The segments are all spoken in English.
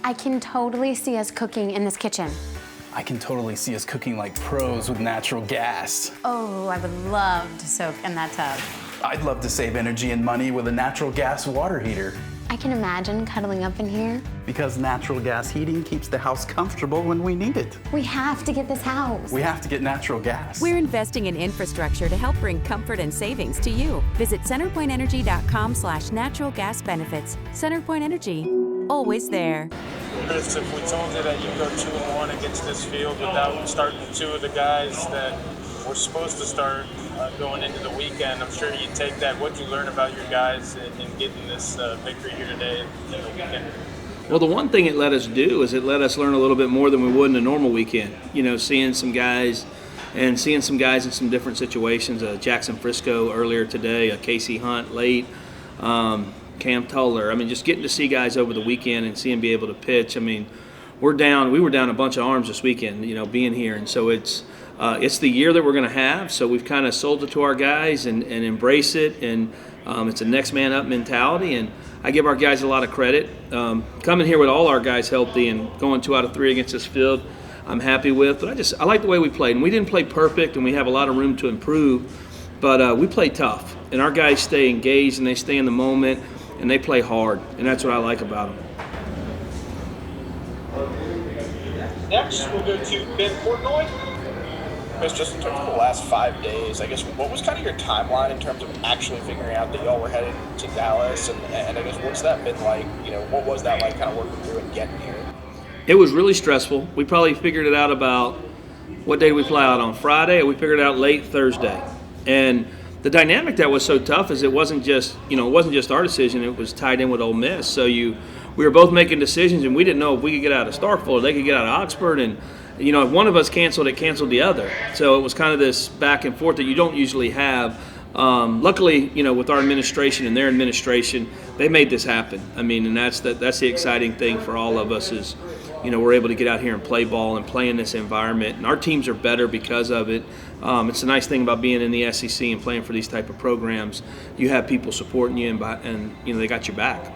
I can totally see us cooking in this kitchen. I can totally see us cooking like pros with natural gas. Oh, I would love to soak in that tub. I'd love to save energy and money with a natural gas water heater. I can imagine cuddling up in here. Because natural gas heating keeps the house comfortable when we need it. We have to get this house. We have to get natural gas. We're investing in infrastructure to help bring comfort and savings to you. Visit centerpointenergy.com/natural gas benefits. CenterPoint Energy, always there. Chris, if we told you that you go 2-1 against this field without starting two of the guys that were supposed to start going into the weekend, I'm sure you'd take that. What'd you learn about your guys in getting this victory here today in the weekend? Well, the one thing it let us do is it let us learn a little bit more than we would in a normal weekend. You know, seeing some guys in some different situations. Jackson Frisco earlier today, Casey Hunt late, Cam Tuller. I mean, just getting to see guys over the weekend and see them be able to pitch. I mean, we were down a bunch of arms this weekend, you know, being here. And so it's the year that we're going to have. So we've kind of sold it to our guys and embrace it. And it's a next man up mentality. And I give our guys a lot of credit. Coming here with all our guys healthy and going 2 out of 3 against this field, I'm happy with. But I like the way we played. And we didn't play perfect, and we have a lot of room to improve. But we play tough. And our guys stay engaged, and they stay in the moment, and they play hard. And that's what I like about them. Next, we'll go to Ben Portnoy. Chris, just in terms of the last 5 days, I guess, what was kind of your timeline in terms of actually figuring out that y'all were headed to Dallas? And I guess, what's that been like? You know, what was that like kind of working through and getting here? It was really stressful. We probably figured it out about, what day did we fly out on? Friday, or we figured it out late Thursday. And the dynamic that was so tough is it wasn't just our decision, it was tied in with Ole Miss. So we were both making decisions, and we didn't know if we could get out of Starkville or they could get out of Oxford. And you know, if one of us canceled, it canceled the other. So it was kind of this back and forth that you don't usually have. Luckily, you know, with our administration and their administration, they made this happen. I mean, and that's the exciting thing for all of us is, you know, we're able to get out here and play ball and play in this environment. And our teams are better because of it. It's a nice thing about being in the SEC and playing for these type of programs. You have people supporting you, and you know, they got your back.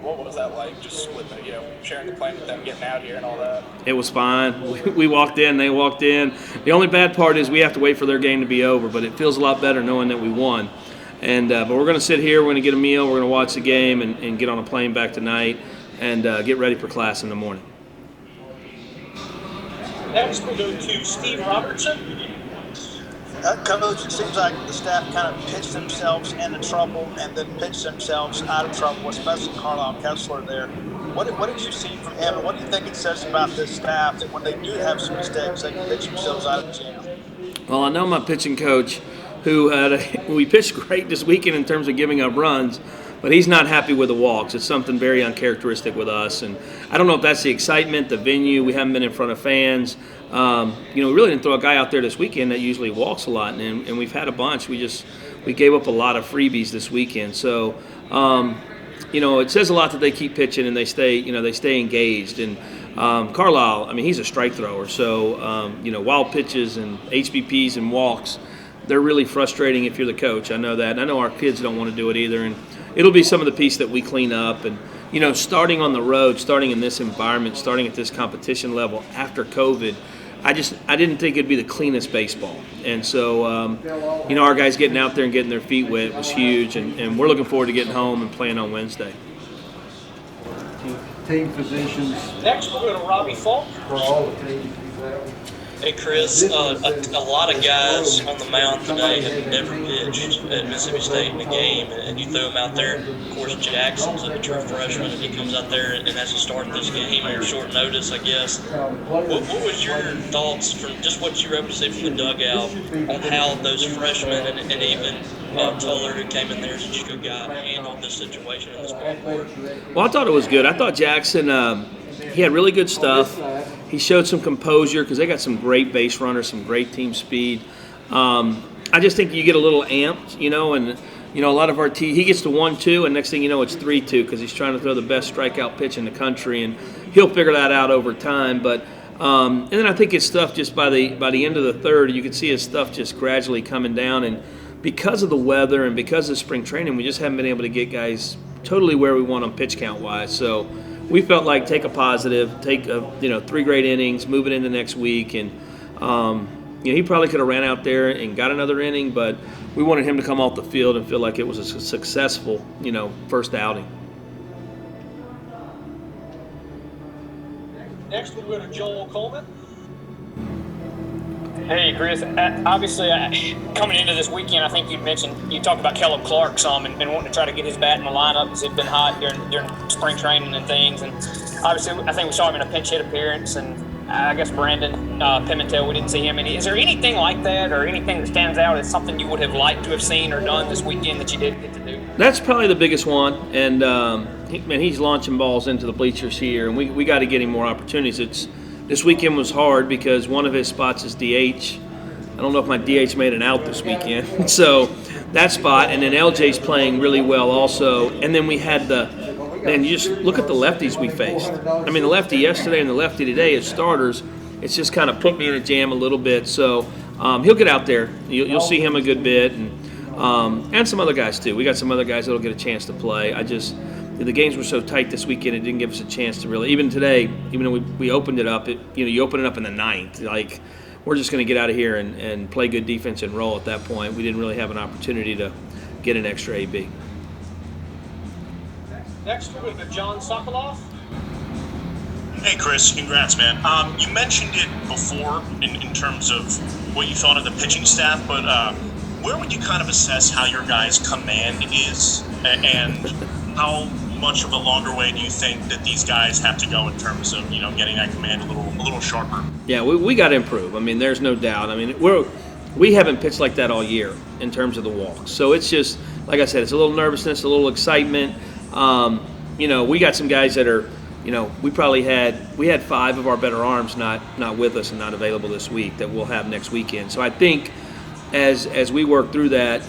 What was that like, just with, you know, sharing the plane with them, getting out here and all that? It was fine. We walked in, they walked in. The only bad part is we have to wait for their game to be over, but it feels a lot better knowing that we won. And but we're going to sit here, we're going to get a meal, we're going to watch the game and get on a plane back tonight and get ready for class in the morning. Next, we'll go to Steve Robertson. Coach, it seems like the staff kind of pitched themselves into trouble and then pitched themselves out of trouble, especially Carlisle Kessler there. What did you see from him, and what do you think it says about this staff that when they do have some mistakes, they can pitch themselves out of jam? Well, I know my pitching coach, we pitched great this weekend in terms of giving up runs, but he's not happy with the walks. It's something very uncharacteristic with us, and I don't know if that's the excitement, the venue. We haven't been in front of fans. You know, we really didn't throw a guy out there this weekend that usually walks a lot, and we've had a bunch. We gave up a lot of freebies this weekend. So, you know, it says a lot that they keep pitching and they stay engaged. And Carlisle, I mean, he's a strike thrower. So, you know, wild pitches and HBPs and walks, they're really frustrating if you're the coach. I know that. And I know our kids don't want to do it either. And it'll be some of the piece that we clean up. And, you know, starting on the road, starting in this environment, starting at this competition level after COVID, I didn't think it'd be the cleanest baseball. And so, you know, our guys getting out there and getting their feet wet was huge. And we're looking forward to getting home and playing on Wednesday. Team physicians. Next, we'll go to Robbie Falk. For all the teams. Hey, Chris, a lot of guys on the mound today have never pitched at Mississippi State in a game, and you throw them out there. Of course, Jackson's a true freshman, and he comes out there and has to start this game on short notice, I guess. What was your thoughts from just what you were able to see from the dugout on how those freshmen and even Tuller, who came in there as a true guy, handled this situation in this ballpark? Well, I thought it was good. I thought Jackson, he had really good stuff. He showed some composure because they got some great base runners, some great team speed. I just think you get a little amped, you know, and, you know, a lot of our he gets to 1-2, and next thing you know, it's 3-2 because he's trying to throw the best strikeout pitch in the country, and he'll figure that out over time. But and then I think his stuff just by the end of the third, you can see his stuff just gradually coming down. And because of the weather and because of spring training, we just haven't been able to get guys totally where we want them pitch count wise. So we felt like take a positive, take 3 great innings, move it into next week, and he probably could have ran out there and got another inning, but we wanted him to come off the field and feel like it was a successful, first outing. Next, we'll go to Joel Coleman. Hey, Chris. Obviously, coming into this weekend, I think you talked about Caleb Clark some and wanting to try to get his bat in the lineup because it'd been hot during spring training and things. And obviously, I think we saw him in a pinch hit appearance, and I guess Brandon Pimentel, we didn't see him. Is there anything like that or anything that stands out as something you would have liked to have seen or done this weekend that you didn't get to do? That's probably the biggest one, and he's launching balls into the bleachers here, and we got to get him more opportunities. This weekend was hard because one of his spots is DH. I don't know if my DH made an out this weekend. So that spot, and then LJ's playing really well also. And then we had you just look at the lefties we faced. I mean, the lefty yesterday and the lefty today as starters, it's just kind of put me in a jam a little bit. So he'll get out there. You'll see him a good bit, and some other guys too. We got some other guys that'll get a chance to play. The games were so tight this weekend, it didn't give us a chance to really. Even today, even though we opened it up, you open it up in the 9th. Like, we're just going to get out of here and play good defense and roll at that point. We didn't really have an opportunity to get an extra AB. Next, we're going to John Sokoloff. Hey, Chris, congrats, man. You mentioned it before in terms of what you thought of the pitching staff, but where would you kind of assess how your guys' command is, and how much of a longer way do you think that these guys have to go in terms of getting that command a little sharper? Yeah, we got to improve. I mean, there's no doubt. I mean, we haven't pitched like that all year in terms of the walks. So it's just like I said, it's a little nervousness, a little excitement. We got some guys that are, we had 5 of our better arms not with us and not available this week that we'll have next weekend. So I think as we work through that,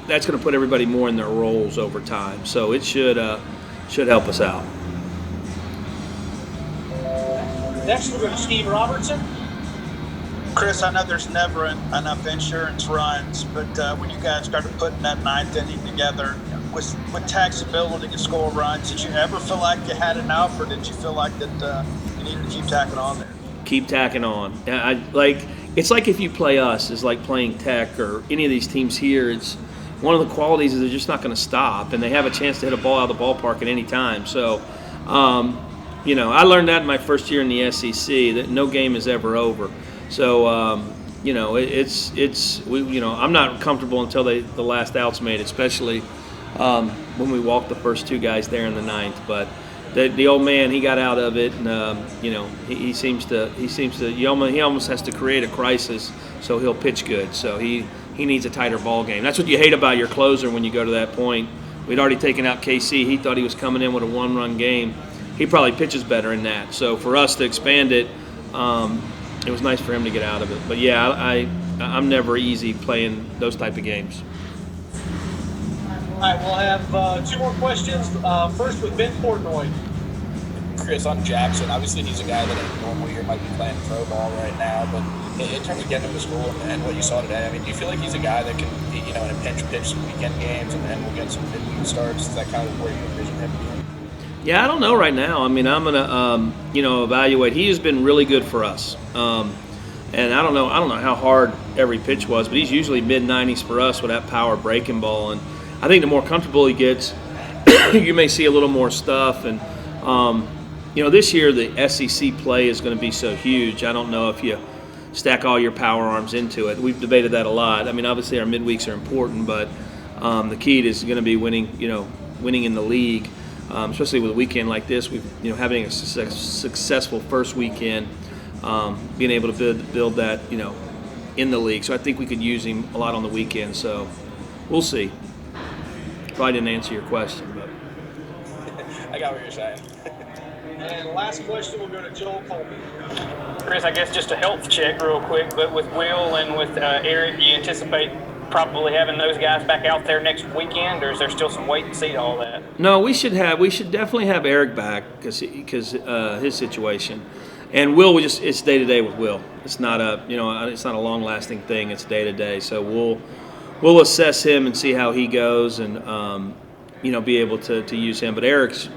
that's going to put everybody more in their roles over time. So it should help us out. Next, we're going to Steve Robertson. Chris, I know there's never enough insurance runs, but when you guys started putting that 9th inning together, with taxability to score runs, did you ever feel like you had enough, or did you feel like that you needed to keep tacking on there? Keep tacking on. It's like if you play us, it's like playing Tech or any of these teams here. It's one of the qualities is they're just not going to stop, and they have a chance to hit a ball out of the ballpark at any time. So, I learned that in my first year in the SEC, that no game is ever over. So, I'm not comfortable until the last out's made, especially when we walked the first 2 guys there in the 9th. But the old man, he got out of it, and he almost has to create a crisis so he'll pitch good. So he needs a tighter ball game. That's what you hate about your closer when you go to that point. We'd already taken out KC. He thought he was coming in with a 1-run game. He probably pitches better in that. So for us to expand it, it was nice for him to get out of it. But yeah, I'm never easy playing those type of games. All right, we'll have 2 more questions. First with Ben Portnoy. Chris, on Jackson, obviously he's a guy that in a normal year might be playing pro ball right now, but in terms of getting him to school and what you saw today, I mean, do you feel like he's a guy that can, in a pinch pitch some weekend games and we'll get some midweek starts? Is that kind of where you envision him being? Yeah, I don't know right now. I mean, I'm gonna, evaluate. He has been really good for us, and I don't know how hard every pitch was, but he's usually mid-90s for us with that power breaking ball. And I think the more comfortable he gets, you may see a little more stuff. And this year the SEC play is going to be so huge. I don't know if you stack all your power arms into it. We've debated that a lot. I mean, obviously our midweeks are important, but the key is going to be winning in the league. Especially with a weekend like this, having a successful first weekend, being able to build that, in the league. So I think we could use him a lot on the weekend. So we'll see. Probably didn't answer your question, but I got what you're saying. And last question, we'll go to Joel Colby. Chris, I guess just a health check real quick, but with Will and with Eric, do you anticipate probably having those guys back out there next weekend, or is there still some wait and see to all that? No, we should definitely have Eric back because his situation, and Will, it's day to day with Will. It's not it's not a long lasting thing. It's day to day. So we'll assess him and see how he goes, and be able to use him. But Eric's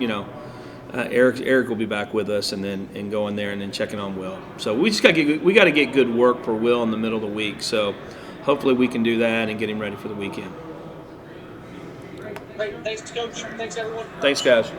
Eric will be back with us, and going there and then checking on Will. So we got to get good work for Will in the middle of the week. So hopefully we can do that and get him ready for the weekend. Great. Thanks, Coach. Thanks, everyone. Thanks, guys.